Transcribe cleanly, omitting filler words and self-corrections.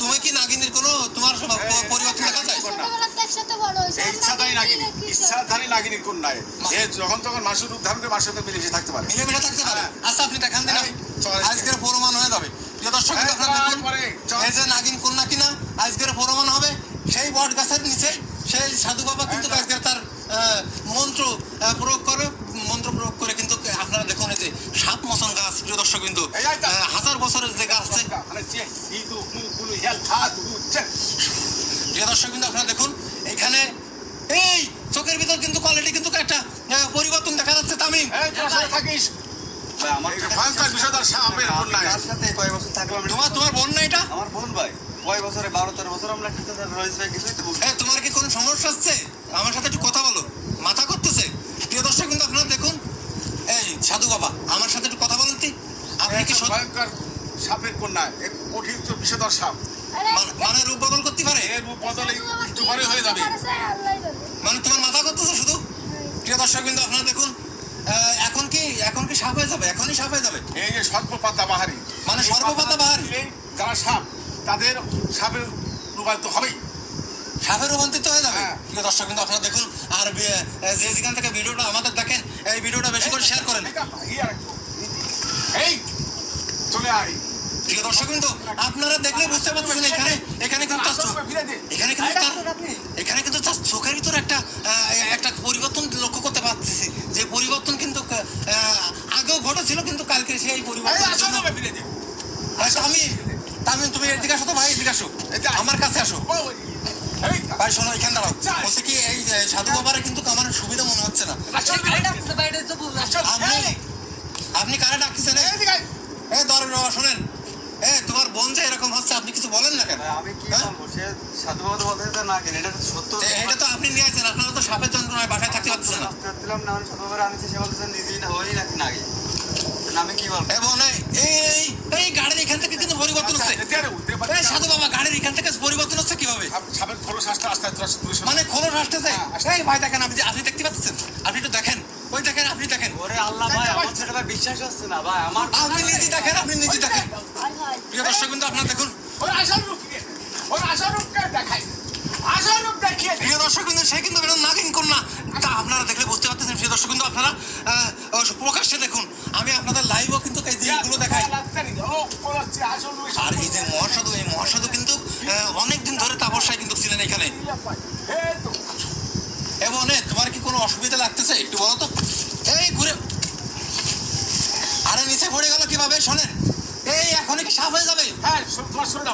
তুমি কি নাগিনীর কোনো তোমার পরিবর্তন দেখা যায়? ইচ্ছাধারী নাগিনীর কোন নাই, যখন তখন মানুষের রূপ ধারণ করে মানুষের সাথে মিলেমিশে থাকতে পারে। মিলেমিশে থাকতে পারে। আচ্ছা আপনি দেখান দিন, আজকের প্রমাণ হয়ে যাবে। প্রিয় দর্শক, এই যে নাগিন কন্যা কিনা আজকের প্রমাণ হবে। সেই বট গাছের নিচে সেই সাধু বাবা কিন্তু আজকের তার মন্ত্র প্রয়োগ করে কিন্তু আপনারা দেখুন, এই যে সাত মশন গাছ, প্রিয় দর্শক, কিন্তু 1000 বছরের যে গাছ আছে। প্রিয় দর্শক, কিন্তু আপনারা দেখুন এখানে এই চোখের ভিতর কিন্তু কোয়ালিটি কিন্তু একটা পরিবর্তন দেখা যাচ্ছে। তামিম, তোমার বোন না এটা? আমার বোন ভাই, কয় বছরে 12-13 বছর আমরা কিছুই তো তোমার কি কোনো সমস্যা হচ্ছে? আমার সাথে একটু কথা বলো, মাথা করতেছে। প্রিয় দর্শক, কিন্তু আপনারা দেখুন, এই সাধু বাবা আমার সাথে একটু কথা বলেন। আপনি কি ভয়ঙ্কর সাপের কন্যা, কঠিন বিষধর সাপ, মানে রূপ বদল করতে পারে? রূপ বদল হয়ে যাবে, মানে তোমার মাথা করতেছে শুধু। প্রিয় দর্শক, কিন্তু আপনারা দেখুন, এখন কি সাপ হয়ে যাবে? এখনই সাপ হয়ে যাবে। এই যে সর্বপাতা বাহারি, মানে সর্বপাতা বাহারি যারা সাপ, তাদের সাপের রূপান্তর হবেই, সাপে রূপান্তরিত হয়ে যাবে। প্রিয় দর্শক, কিন্তু আপনারা দেখুন, আর যে যেখান থেকে ভিডিওটা আমাদের দেখেন, এই ভিডিওটা বেশি করে শেয়ার করেন। এই চলে আয়। প্রিয় দর্শক, কিন্তু আপনারা দেখলে বুঝতে পারছেন এখানে কিন্তু তার চোখের ভিতরে একটা পরিবর্তন লক্ষ্য করতে পারতেছি। যে পরিবর্তন কিন্তু আগেও ঘটেছিল, কিন্তু কালকে সেই পরিবর্তন। তামিম, তুমি এদিকে আসো তো ভাই, এদিকে আসো, আমার কাছে আসো ভাই। শোনো, এখানে দাঁড়াও। বলছে কি, এই সাধু বাবার কিন্তু আমার সুবিধা মনে হচ্ছে না। আপনি কারে ডাকতেছেন? দরের বাবা শোনেন, তোমার বোন যে এরকম হচ্ছে, আপনি কিছু বলেন না কেন? আমি কি বলবো, সে সাধু বাবা বলতে না কেন, এটা সত্য। এটা তো আপনি নিয়ে আসছেন, আপনারা তো সাপের যন্ত্রণায় বাসায় থাকতে পারছেন না। দিলাম না, আমি সাধু বাবা আনছি, সে বলতেছে নিজেই না হয়ই নাকি না আগে। আমি কি বলবো? এই গাড়ির এখান থেকে কিন্তু পরিবর্তন হচ্ছে। সাধু বাবা, গাড়ির এখান থেকে পরিবর্তন হচ্ছে কিভাবে? সাপের খোলস আসতে মানে খোলস আসতেছে। এই ভাই দেখেন, আপনি দেখতে পাচ্ছেন? আপনি একটু দেখেন, ওই দেখেন, আপনি দেখেন। ওরে আল্লাহ ভাই, আমার সেটা ভাই বিশ্বাস হচ্ছে না ভাই। আপনি নিজে দেখেন। প্রিয় দর্শক, কিন্তু আপনারা দেখুন, প্রিয় দর্শক, কিন্তু সে কিন্তু নাগিন কন্যা, তা আপনারা দেখলে বুঝতে পারতেছেন। প্রিয় দর্শক, কিন্তু আপনারা প্রকাশ্যে দেখুন, আমি আপনাদের লাইভও কিন্তু এইগুলো দেখাই। আর এই যে মহাসাধু কিন্তু অনেকদিন ধরে তাপস্যায় কিন্তু ছিলেন এখানে। এবং তোমার কি কোনো অসুবিধা লাগতেছে একটু বলো তো? এই ঘুরে, আরে নিচে পড়ে গেল কিভাবে? শোনেন, এই এখনই কি সাফ হয়ে যাবে? হ্যাঁ,